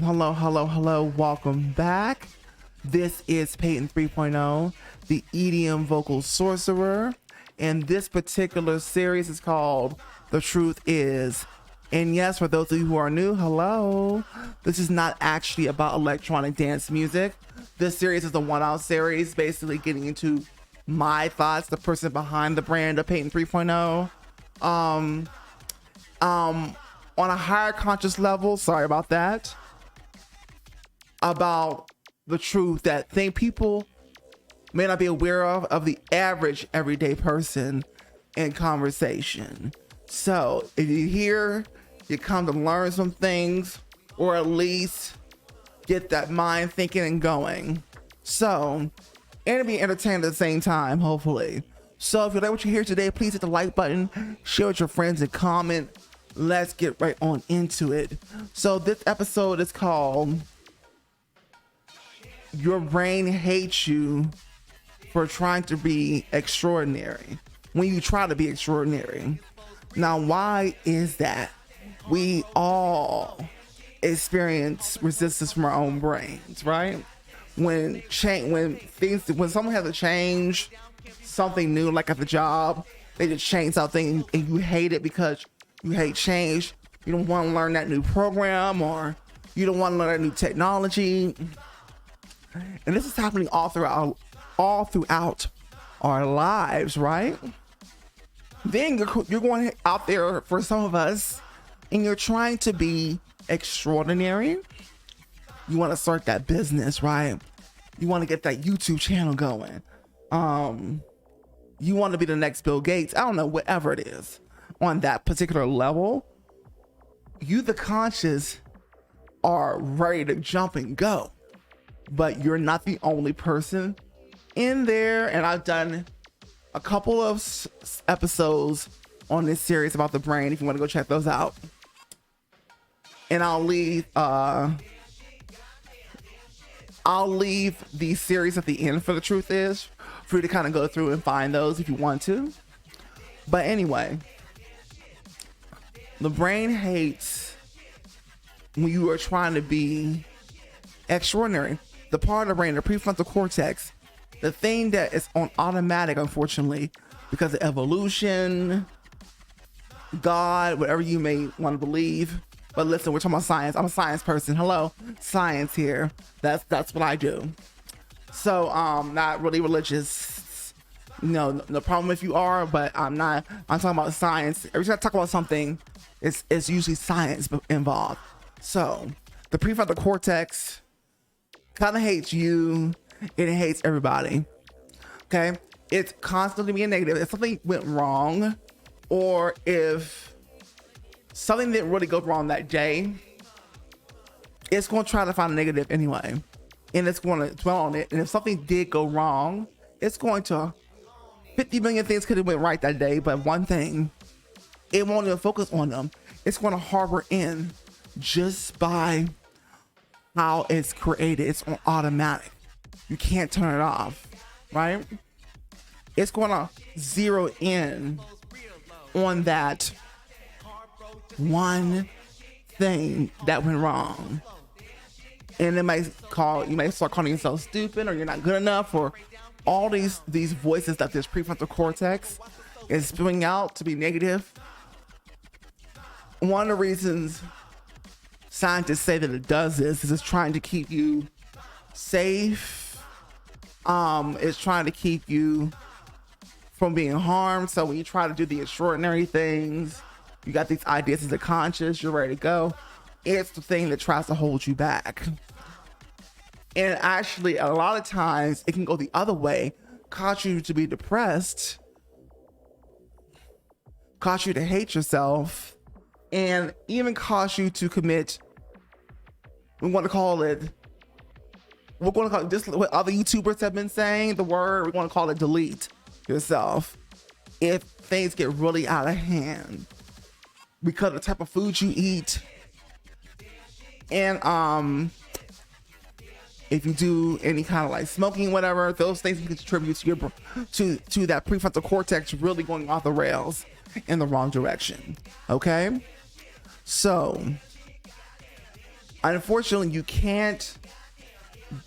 Hello, hello, hello. Welcome back. This is Peyton 3.0, the EDM vocal sorcerer. And this particular series is called The Truth Is. And yes, for those of you who are new, hello. This is not actually about electronic dance music. This series is a one-out series, basically getting into my thoughts, the person behind the brand of Peyton 3.0. On a higher conscious level, sorry about that, about the truth that people may not be aware of the average everyday person in conversation. So if you're here, you come to learn some things, or at least get that mind thinking and going. So, and to be entertained at the same time, hopefully. So if you like what you hear today, please hit the like button, share with your friends, and comment. Let's get right on into it. So this episode is called Your Brain Hates You for Trying to Be Extraordinary when you try to be extraordinary. Now, why is that? We all experience resistance from our own brains, right? When someone has to change something new, like at the job, they just change something and you hate it because you hate change. You don't want to learn that new program, or you don't want to learn that new technology. And this is happening all throughout our lives, right? Then you're going out there, for some of us, and you're trying to be extraordinary. You want to start that business, right? You want to get that YouTube channel going. You want to be the next Bill Gates. I don't know, whatever it is. On that particular level, you, the conscious, are ready to jump and go. But you're not the only person in there. And I've done a couple of episodes on this series about the brain, if you want to go check those out. And I'll leave the series at the end for The Truth Is, for you to kind of go through and find those if you want to. But anyway, the brain hates when you are trying to be extraordinary. The part of the brain, the prefrontal cortex, the thing that is on automatic, unfortunately, because of evolution, God, whatever you may want to believe. But listen, we're talking about science. I'm a science person. Hello, science here. That's what I do. So not really religious. No problem if you are, but I'm not. I'm talking about science. Every time I talk about something, it's usually science involved. So the prefrontal cortex kind of hates you. It hates everybody. Okay, it's constantly being negative. If something went wrong, or if something didn't really go wrong that day, it's going to try to find a negative anyway, and it's going to dwell on it. And if something did go wrong, it's going to 50 million things could have went right that day, but one thing, it won't even focus on them. It's going to harbor in just by how it's created. It's on automatic. You can't turn it off, right? It's going to zero in on that one thing that went wrong. And you might start calling yourself stupid, or you're not good enough, or all these voices that this prefrontal cortex is spewing out to be negative. One of the reasons scientists say that it does this is it's trying to keep you safe. It's trying to keep you from being harmed. So when you try to do the extraordinary things, you got these ideas as a conscious, you're ready to go. It's the thing that tries to hold you back. And actually, a lot of times it can go the other way, cause you to be depressed, cause you to hate yourself, and even cause you to commit, we're going to call it just what other YouTubers have been saying, the word, we're going to call it delete yourself if things get really out of hand because of the type of food you eat. And if you do any kind of like smoking, whatever, those things can contribute to your to that prefrontal cortex really going off the rails in the wrong direction. Okay, so Unfortunately, you can't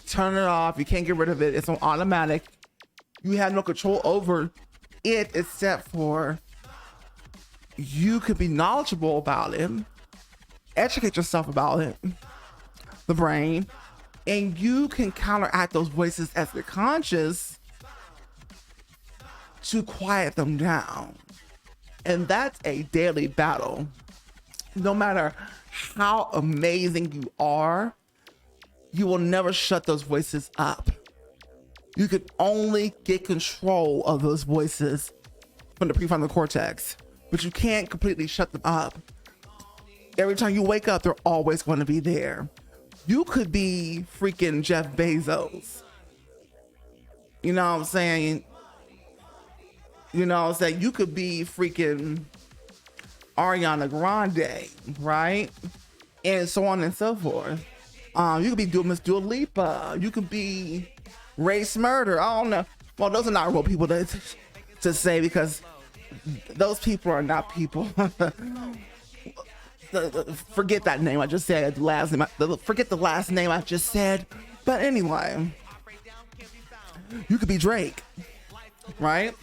turn it off. You can't get rid of it. It's on automatic. You have no control over it except for you could be knowledgeable about it, educate yourself about it, the brain, and you can counteract those voices as the conscious to quiet them down. And that's a daily battle. No matter how amazing you are, you will never shut those voices up. You can only get control of those voices from the prefrontal cortex, but you can't completely shut them up. Every time you wake up, they're always going to be there. You could be freaking Jeff Bezos. You know what I'm saying? You know what I'm saying? You could be freaking Ariana Grande, right? And so on and so forth. You could be Miss Dua Lipa. You could be Ray Smurder. I don't know. Well, those are not real people to say, because those people are not people. Forget that name I just said. Forget the last name I just said. But anyway, you could be Drake, right?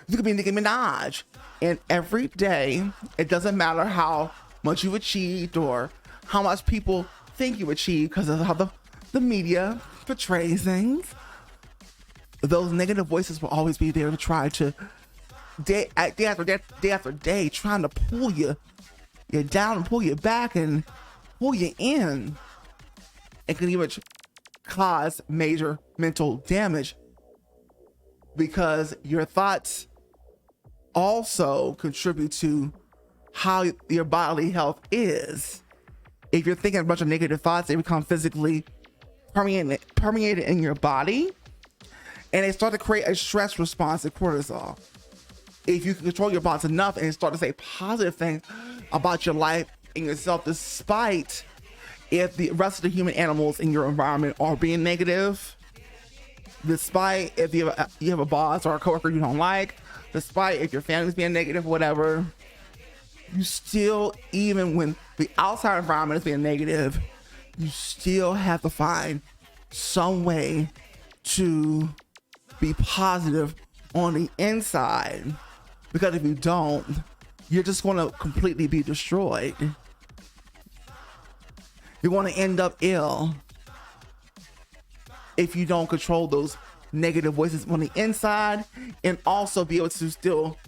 You could be Nicki Minaj. And every day, it doesn't matter how much you've achieved or how much people think you achieved, because of how the media portrays things. Those negative voices will always be there to try to, day after day, trying to pull you down and pull you back and pull you in. It can even cause major mental damage, because your thoughts also contribute to how your bodily health is. If you're thinking a bunch of negative thoughts, they become physically permeated in your body, and they start to create a stress response to cortisol. If you can control your thoughts enough and start to say positive things about your life and yourself, despite if the rest of the human animals in your environment are being negative, despite if you have a boss or a coworker you don't like, despite if your family's being negative, whatever, you still, even when the outside environment is being negative, you still have to find some way to be positive on the inside, because if you don't, you're just going to completely be destroyed. You're going to end up ill if you don't control those negative voices on the inside, and also be able to still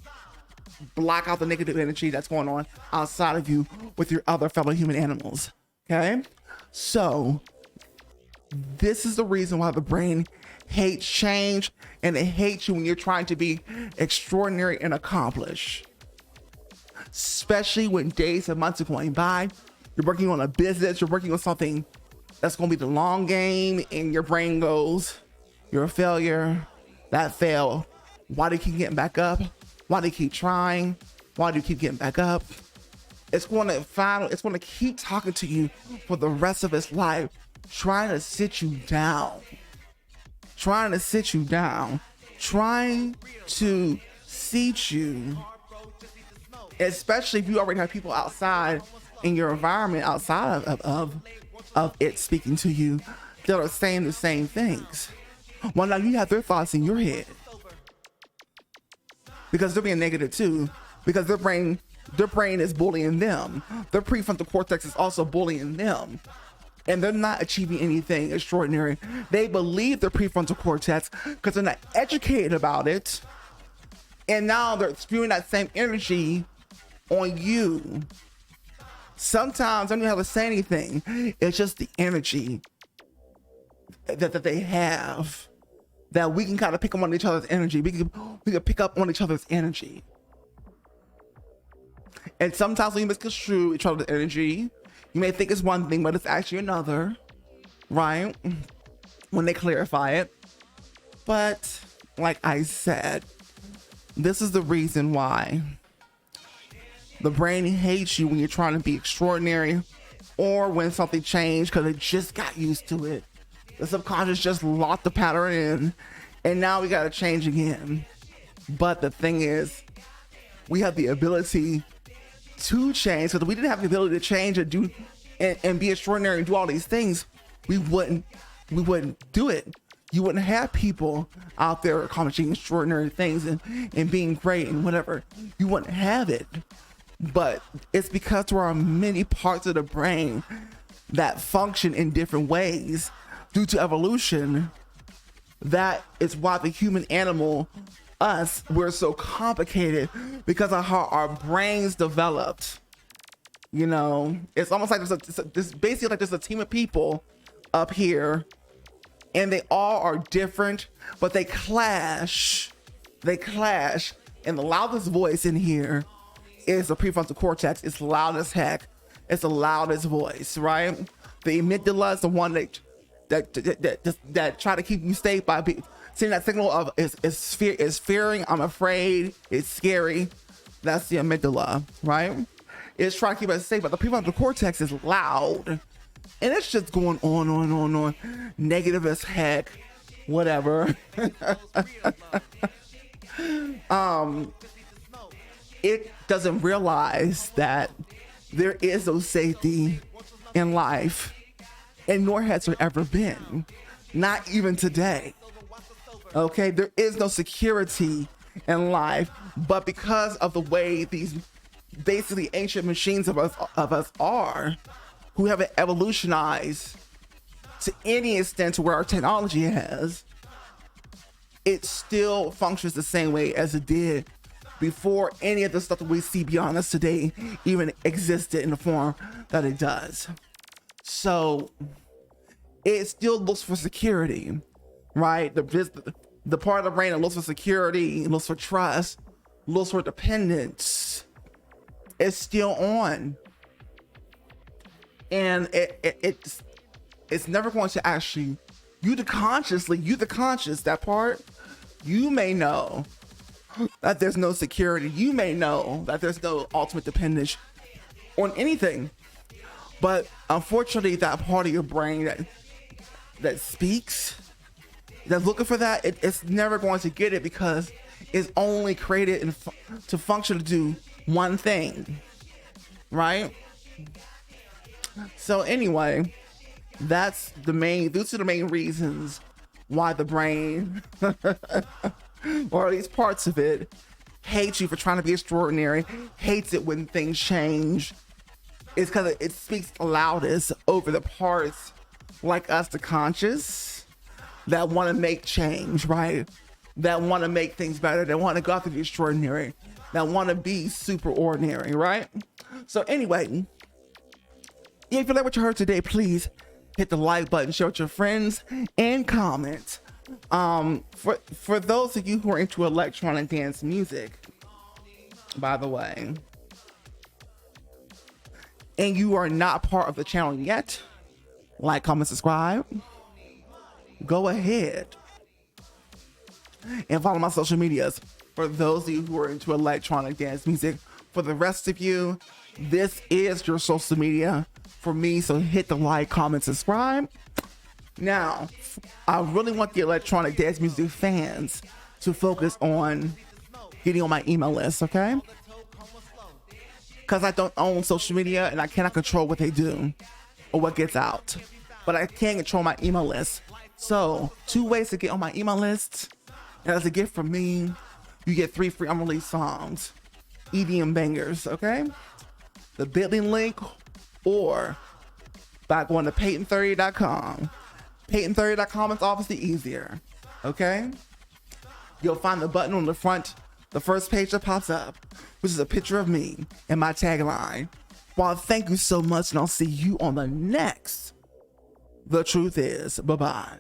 block out the negative energy that's going on outside of you with your other fellow human animals. Okay? So this is the reason why the brain hates change, and it hates you when you're trying to be extraordinary and accomplish. Especially when days and months are going by, you're working on a business, you're working on something that's going to be the long game, and your brain goes, you're a failure, that failed. Why do you keep getting back up? Why do you keep trying? Why do you keep getting back up? It's going to keep talking to you for the rest of its life, trying to sit you down, trying to seat you, especially if you already have people outside in your environment, outside of it speaking to you, that are saying the same things. Well, now you have their thoughts in your head, because they're being negative too, because their brain is bullying them. Their prefrontal cortex is also bullying them, and they're not achieving anything extraordinary. They believe their prefrontal cortex because they're not educated about it, and now they're spewing that same energy on you. Sometimes I don't have to say anything. It's just the energy that they have, that we can kind of pick up on each other's energy. We can pick up on each other's energy. And sometimes when you misconstrue each other's energy, you may think it's one thing, but it's actually another, right? When they clarify it. But like I said, this is the reason why the brain hates you when you're trying to be extraordinary, or when something changed because it just got used to it. The subconscious just locked the pattern in, and now we got to change again. But the thing is, we have the ability to change, because we didn't have the ability to change and do and be extraordinary and do all these things, we wouldn't do it. You wouldn't have people out there accomplishing extraordinary things and being great and whatever. You wouldn't have it. But it's because there are many parts of the brain that function in different ways due to evolution. That is why the human animal, us, we're so complicated because of how our brains developed. You know, it's almost like there's basically like there's a team of people up here, and they all are different, but they clash. They clash, and the loudest voice in here is the prefrontal cortex. It's loud as heck. It's the loudest voice, right? The amygdala is the one that try to keep you safe by seeing that signal of is fearing, I'm afraid, it's scary. That's the amygdala, right? It's trying to keep us safe, but the prefrontal cortex is loud, and it's just going on, negative as heck, whatever. It doesn't realize that there is no safety in life, and nor has there ever been, not even today. Okay, there is no security in life, but because of the way these basically ancient machines of us are, who haven't evolutionized to any extent to where our technology has, it still functions the same way as it did before any of the stuff that we see beyond us today even existed in the form that it does. So it still looks for security, right? The part of the brain that looks for security, looks for trust, looks for dependence, is still on. And it's never going to actually, you the conscious, that part, you may know that there's no security. You may know that there's no ultimate dependence on anything. But unfortunately, that part of your brain that speaks, that's looking for that, it's never going to get it because it's only created to function to do one thing, right? So anyway, those are the main reasons why the brain or at least parts of it hates you for trying to be extraordinary, hates it when things change. It's because it speaks the loudest over the parts like us, the conscious, that want to make change, right? That want to make things better, that want to go after the extraordinary, that want to be super ordinary, right? So anyway, if you like what you heard today, please hit the like button, share with your friends, and comment. For those of you who are into electronic dance music, by the way, and you are not part of the channel yet, like, comment, subscribe, go ahead and follow my social medias. For those of you who are into electronic dance music, for the rest of you, this is your social media for me, so hit the like, comment, subscribe. Now, I really want the electronic dance music fans to focus on getting on my email list, okay? Because I don't own social media and I cannot control what they do or what gets out, but I can control my email list. So 2 ways to get on my email list, and as a gift from me, you get 3 free unreleased songs, EDM bangers, okay? The bit.ly link, or by going to Peyton30.com. Peyton30.com is obviously easier, okay? You'll find the button on the front, the first page that pops up, which is a picture of me and my tagline. Well, thank you so much, and I'll see you on the next The Truth Is. Bye-bye.